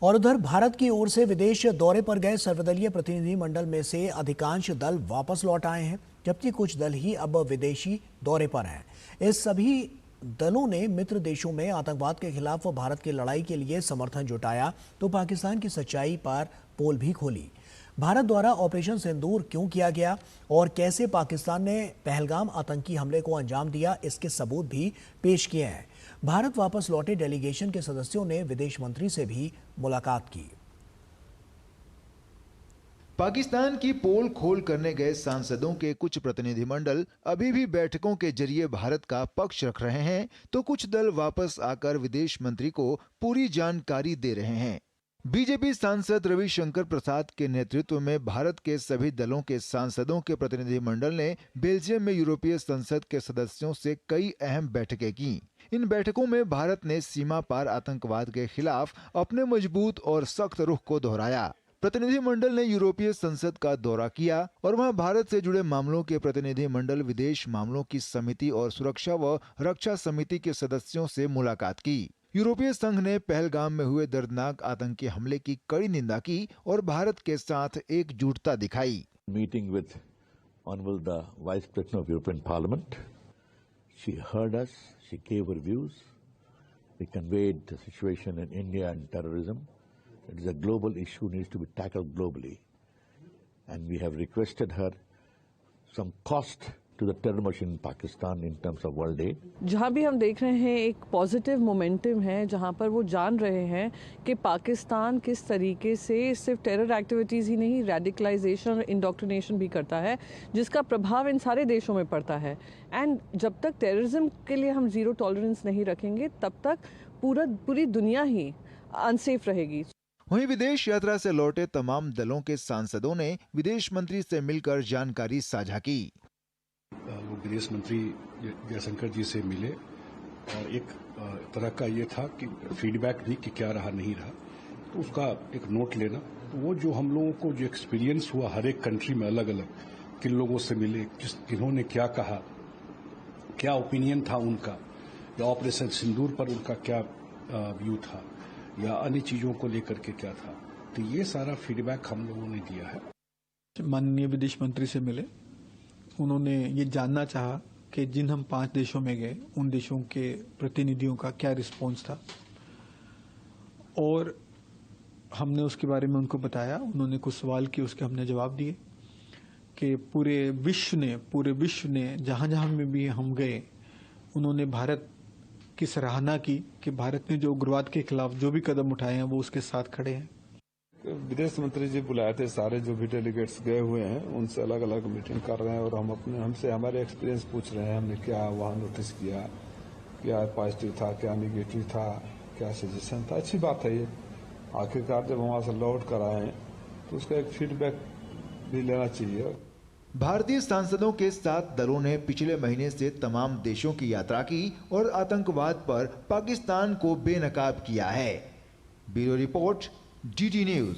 और उधर भारत की ओर से विदेश दौरे पर गए सर्वदलीय प्रतिनिधिमंडल में से अधिकांश दल वापस लौट आए हैं, जबकि कुछ दल ही अब विदेशी दौरे पर हैं। इस सभी दलों ने मित्र देशों में आतंकवाद के खिलाफ भारत की लड़ाई के लिए समर्थन जुटाया तो पाकिस्तान की सच्चाई पर पोल भी खोली। भारत द्वारा ऑपरेशन सिंदूर क्यों किया गया और कैसे पाकिस्तान ने पहलगाम आतंकी हमले को अंजाम दिया, इसके सबूत भी पेश किए हैं। भारत वापस लौटे डेलीगेशन के सदस्यों ने विदेश मंत्री से भी मुलाकात की। पाकिस्तान की पोल खोल करने गए सांसदों के कुछ प्रतिनिधिमंडल अभी भी बैठकों के जरिए भारत का पक्ष रख रहे हैं, तो कुछ दल वापस आकर विदेश मंत्री को पूरी जानकारी दे रहे हैं। बीजेपी सांसद रविशंकर प्रसाद के नेतृत्व में भारत के सभी दलों के सांसदों के प्रतिनिधिमंडल ने बेल्जियम में यूरोपीय संसद के सदस्यों से कई अहम बैठकें की। इन बैठकों में भारत ने सीमा पार आतंकवाद के खिलाफ अपने मजबूत और सख्त रुख को दोहराया। प्रतिनिधिमंडल ने यूरोपीय संसद का दौरा किया और वहां भारत से जुड़े मामलों के प्रतिनिधिमंडल, विदेश मामलों की समिति और सुरक्षा व रक्षा समिति के सदस्यों से मुलाकात की। यूरोपीय संघ ने पहलगाम में हुए दर्दनाक आतंकी हमले की कड़ी निंदा की और भारत के साथ एकजुटता दिखाई। Meeting with honourable the vice president of European parliament, she heard us, she gave her views, we conveyed the situation in India and terrorism. It is a global issue, needs to be tackled globally, and we have requested her some cost to the terror machine in Pakistan in terms of world aid. जहाँ भी हम देख रहे हैं एक positive momentum है, जहाँ पर वो जान रहे हैं कि पाकिस्तान किस तरीके से सिर्फ टेरर एक्टिविटीज़ ही नहीं, रेडिकलाइजेशन और इंडोक्ट्रिनेशन भी करता है, जिसका प्रभाव इन सारे देशों में पड़ता है। एंड जब तक टेररिज्म के लिए हम जीरो टॉलरेंस नहीं रखेंगे, तब तक पूरी दुनिया ही अनसेफ रहेगी। वहीं विदेश यात्रा से लौटे तमाम दलों के सांसदों ने विदेश मंत्री से मिलकर जानकारी साझा की। वो विदेश मंत्री जयशंकर जी से मिले और एक तरह का ये था कि फीडबैक भी कि क्या रहा नहीं रहा, तो उसका एक नोट लेना। तो वो जो हम लोगों को जो एक्सपीरियंस हुआ हर एक कंट्री में अलग अलग, किन लोगों से मिले, किन्होंने क्या कहा, क्या ओपिनियन था उनका, या ऑपरेशन सिंदूर पर उनका क्या व्यू था, या अन्य चीजों को लेकर के क्या था, तो ये सारा फीडबैक हम लोगों ने दिया है। माननीय विदेश मंत्री से मिले, उन्होंने ये जानना चाहा कि जिन हम 5 देशों में गए उन देशों के प्रतिनिधियों का क्या रिस्पॉन्स था, और हमने उसके बारे में उनको बताया। उन्होंने कुछ सवाल किए, उसके हमने जवाब दिए कि पूरे विश्व ने जहां जहां में भी हम गए, उन्होंने भारत की सराहना की कि भारत ने जो उग्रवाद के खिलाफ जो भी कदम उठाए हैं वो उसके साथ खड़े हैं। विदेश मंत्री जी बुलाए थे, सारे जो भी डेलीगेट्स गए हुए हैं उनसे अलग अलग मीटिंग कर रहे हैं और हमसे हमारे एक्सपीरियंस पूछ रहे हैं, हमने क्या वहाँ नोटिस किया, क्या पॉजिटिव था, क्या निगेटिव था, क्या सजेशन था। अच्छी बात है ये, आखिरकार जब वहाँ से लौट कर आए तो उसका एक फीडबैक भी लेना चाहिए। भारतीय सांसदों के 7 दलों ने पिछले महीने से तमाम देशों की यात्रा की और आतंकवाद पर पाकिस्तान को बेनकाब किया है। Bureau report, DD news.